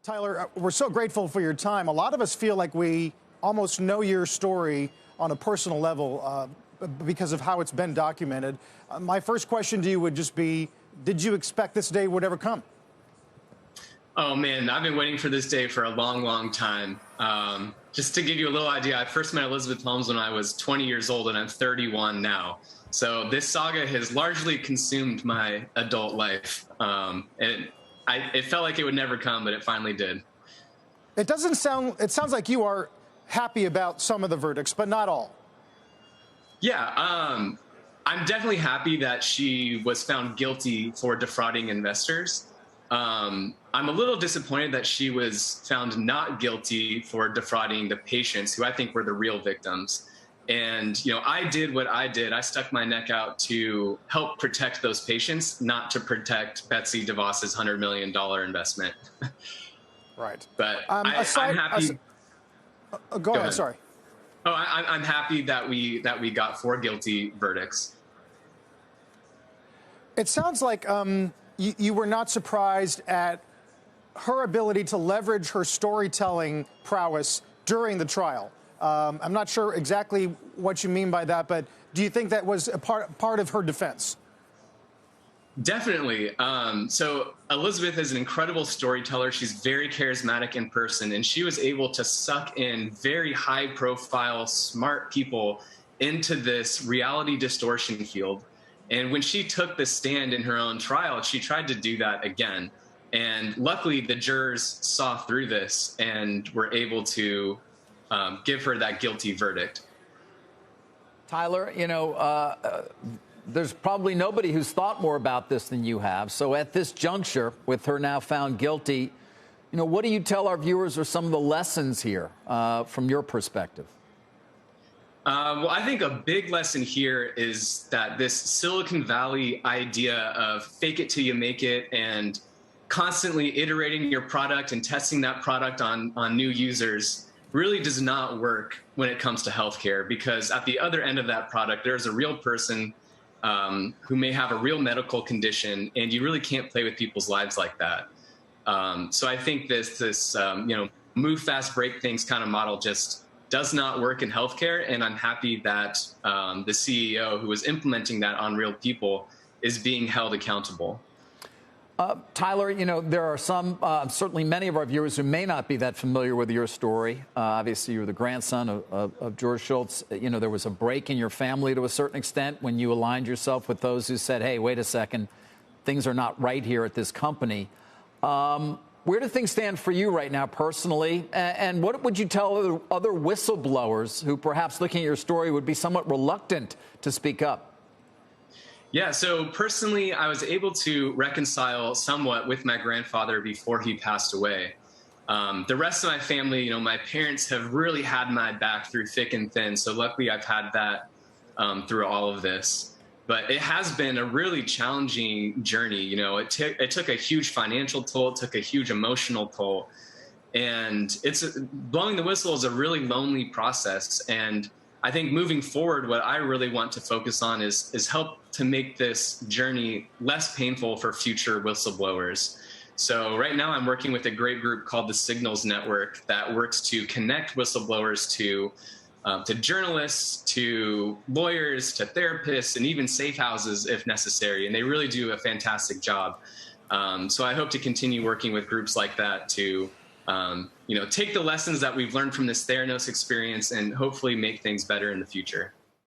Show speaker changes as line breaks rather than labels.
Tyler, we're so grateful for your time. A lot of us feel like we almost know your story on a personal level because of how it's been documented. My first question to you would just be, did you expect this day would ever come?
Oh, man, I've been waiting for this day for a long, long time. Just to give you a little idea, I first met Elizabeth Holmes when I was 20 years old, and I'm 31 now. So this saga has largely consumed my adult life. It felt like it would never come, but it finally did.
It sounds like you are happy about some of the verdicts, but not all.
Yeah, I'm definitely happy that she was found guilty for defrauding investors. I'm a little disappointed that she was found not guilty for defrauding the patients, who I think were the real victims. And, I did what I did. I stuck my neck out to help protect those patients, not to protect Betsy DeVos's $100 million investment.
Right.
But I'm happy.
Go ahead. Sorry.
Oh, I'm happy that we got 4 guilty verdicts.
It sounds like you were not surprised at her ability to leverage her storytelling prowess during the trial. I'm not sure exactly what you mean by that, but do you think that was a part of her defense?
Definitely. So Elizabeth is an incredible storyteller. She's very charismatic in person, and she was able to suck in very high-profile, smart people into this reality distortion field. And when she took the stand in her own trial, she tried to do that again. And luckily, the jurors saw through this and were able to give her that guilty verdict.
Tyler, there's probably nobody who's thought more about this than you have. So at this juncture, with her now found guilty, what do you tell our viewers are some of the lessons here from your perspective?
Well, I think a big lesson here is that this Silicon Valley idea of fake it till you make it and constantly iterating your product and testing that product on new users really does not work when it comes to healthcare, because at the other end of that product, there's a real person who may have a real medical condition, and you really can't play with people's lives like that. So I think this move fast, break things kind of model just does not work in healthcare, and I'm happy that the CEO who was implementing that on real people is being held accountable.
Tyler, there are some, certainly many of our viewers who may not be that familiar with your story. Obviously, you're the grandson of George Shultz. There was a break in your family to a certain extent when you aligned yourself with those who said, hey, wait a second, things are not right here at this company. Where do things stand for you right now personally? And what would you tell other whistleblowers who perhaps looking at your story would be somewhat reluctant to speak up?
Yeah, so personally, I was able to reconcile somewhat with my grandfather before he passed away. The rest of my family, my parents have really had my back through thick and thin. So luckily, I've had that through all of this. But it has been a really challenging journey. It took a huge financial toll. It took a huge emotional toll. And blowing the whistle is a really lonely process. And I think moving forward, what I really want to focus on is help to make this journey less painful for future whistleblowers. So right now I'm working with a great group called the Signals Network that works to connect whistleblowers to journalists, to lawyers, to therapists, and even safe houses if necessary. And they really do a fantastic job. So I hope to continue working with groups like that to take the lessons that we've learned from this Theranos experience and hopefully make things better in the future.